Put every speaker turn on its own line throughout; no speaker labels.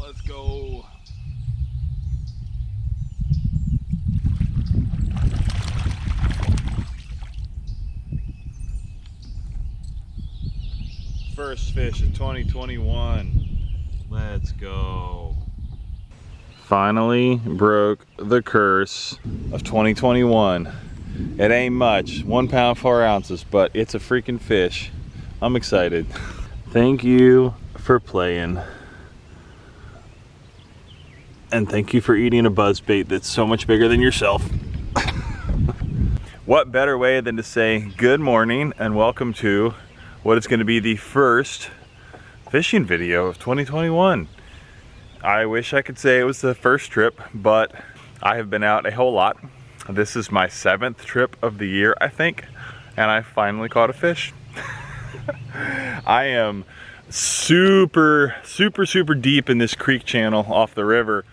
Let's go. First fish of 2021. Let's go. Finally broke the curse of 2021. It ain't much, 1 pound 4 ounces, but it's a freaking fish. I'm excited. Thank you for playing. And thank you for eating a buzzbait that's so much bigger than yourself. What better way than to say good morning and welcome to what is going to be the first fishing video of 2021. I wish I could say it was the first trip, but I have been out a whole lot. This is my 7th trip of the year, I think, and I finally caught a fish. I am super deep in this creek channel off the river,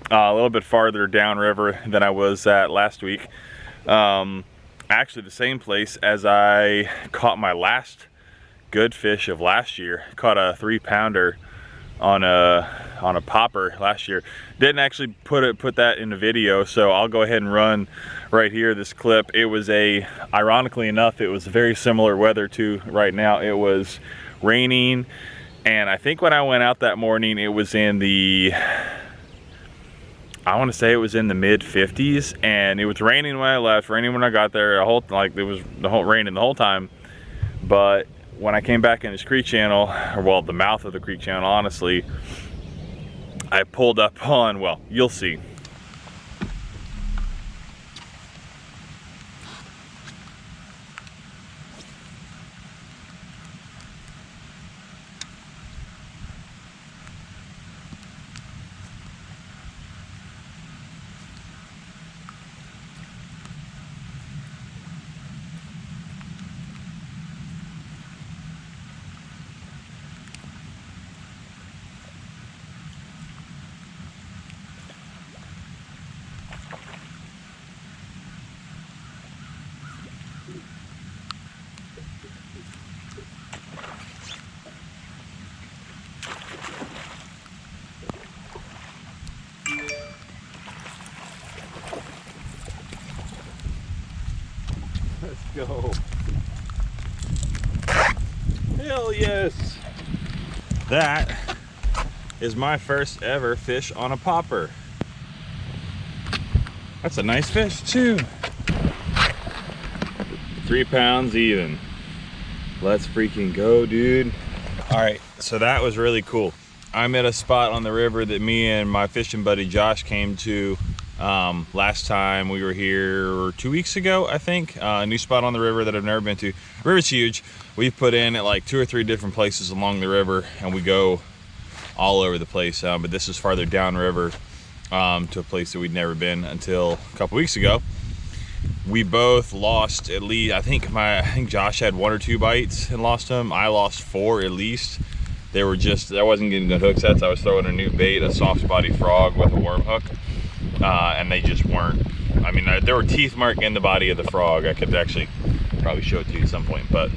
a little bit farther downriver than I was at last week. Actually the same place as I caught my last good fish of last year. Caught a 3-pounder on a popper last year. Didn't actually put that in the video, so I'll go ahead and run right here this clip. It was ironically enough, it was very similar weather to right now. It was raining, and I think when I went out that morning it was in the, I want to say it was in the mid 50s, and it was raining when I left, raining when I got there, it was the whole raining the whole time. But when I came back in this creek channel, or well, the mouth of the creek channel, honestly, I pulled up on, well, you'll see. Let's go. Hell yes. That is my first ever fish on a popper. That's a nice fish too. 3 pounds even. Let's freaking go, dude. All right, so that was really cool. I'm at a spot on the river that me and my fishing buddy Josh came to last time we were here 2 weeks ago, I think. A new spot on the river that I've never been to. The river's huge. We've put in at like 2 or 3 different places along the river, and we go all over the place. But this is farther downriver to a place that we'd never been until a couple weeks ago. We both lost at least, I think Josh had 1 or 2 bites and lost them. I lost 4 at least. They were just, I wasn't getting good hook sets. I was throwing a new bait, a soft body frog with a worm hook. And they just weren't, I mean, there were teeth mark in the body of the frog. I could actually probably show it to you at some point, but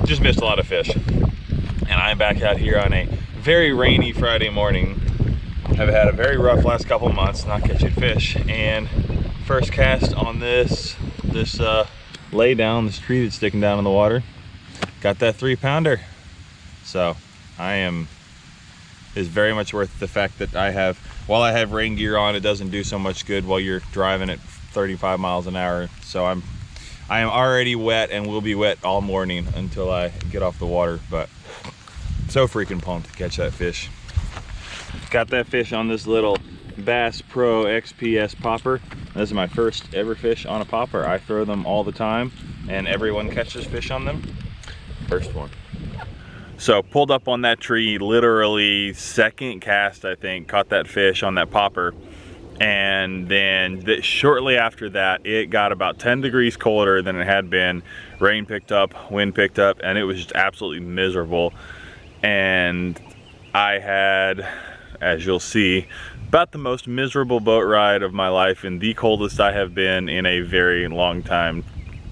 just missed a lot of fish. And I'm back out here on a very rainy Friday morning. I've had a very rough last couple of months not catching fish, and first cast on this lay down, this tree that's sticking down in the water, got that 3-pounder. So is very much worth the fact that while I have rain gear on, it doesn't do so much good while you're driving at 35 miles an hour. So I am already wet and will be wet all morning until I get off the water, but so freaking pumped to catch that fish. Got that fish on this little Bass Pro XPS popper. This is my first ever fish on a popper. I throw them all the time and everyone catches fish on them. First one. So pulled up on that tree, literally second cast, I think, caught that fish on that popper. And then shortly after that, it got about 10 degrees colder than it had been. Rain picked up, wind picked up, and it was just absolutely miserable. And I had, as you'll see, about the most miserable boat ride of my life and the coldest I have been in a very long time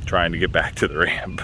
trying to get back to the ramp.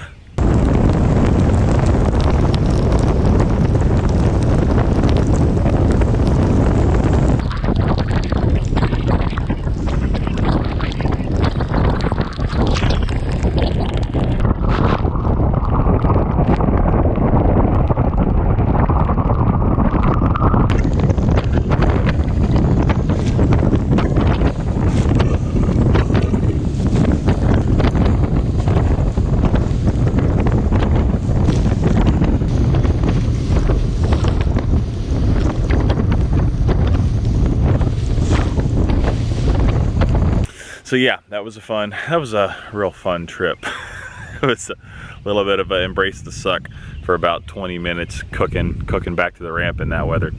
So yeah, that was a real fun trip. It was a little bit of an embrace the suck for about 20 minutes cooking back to the ramp in that weather.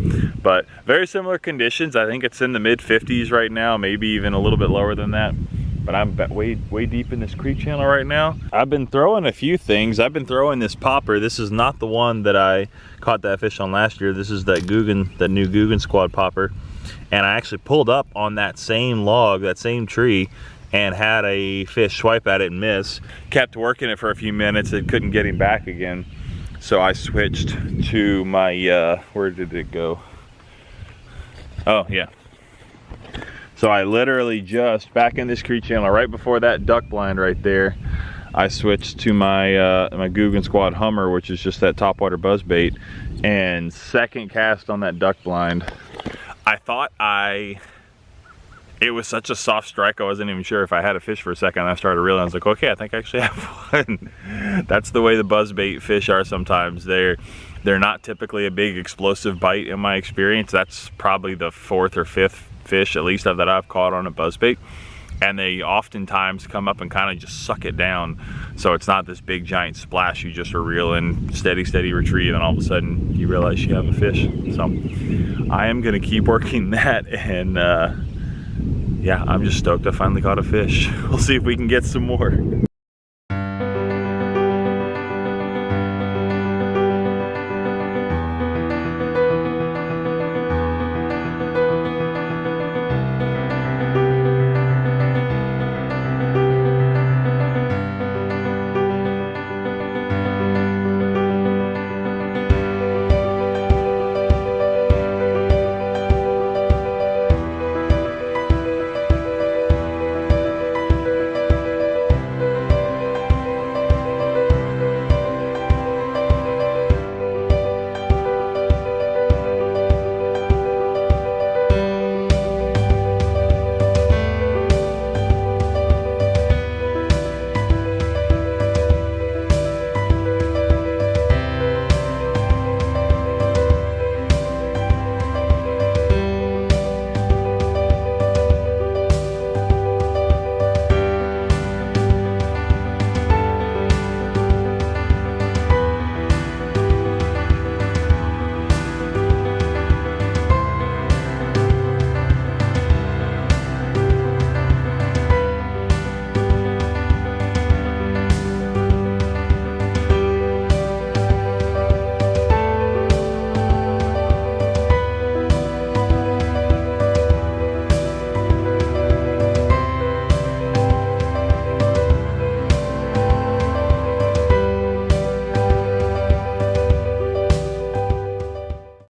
But very similar conditions. I think it's in the mid 50s right now, maybe even a little bit lower than that. But I'm way deep in this creek channel right now. I've been throwing a few things. I've been throwing this popper. This is not the one that I caught that fish on last year. This is that new Googan Squad popper. And I actually pulled up on that same log, that same tree, and had a fish swipe at it and miss. Kept working it for a few minutes and couldn't get him back again. So I switched to my, where did it go? Oh yeah. So I literally just, back in this creek channel, right before that duck blind right there, I switched to my my Googan Squad Hummer, which is just that topwater buzzbait, and second cast on that duck blind. I thought it was such a soft strike, I wasn't even sure if I had a fish for a second. I started realizing, I was like, okay, I think I actually have one. That's the way the buzzbait fish are sometimes. They're not typically a big explosive bite in my experience. That's probably the 4th or 5th fish, at least, that I've caught on a buzzbait. And they oftentimes come up and kind of just suck it down. So it's not this big giant splash. You just are reeling, steady retrieve, and all of a sudden you realize you have a fish. So I am gonna keep working that, and yeah, I'm just stoked I finally caught a fish. We'll see if we can get some more.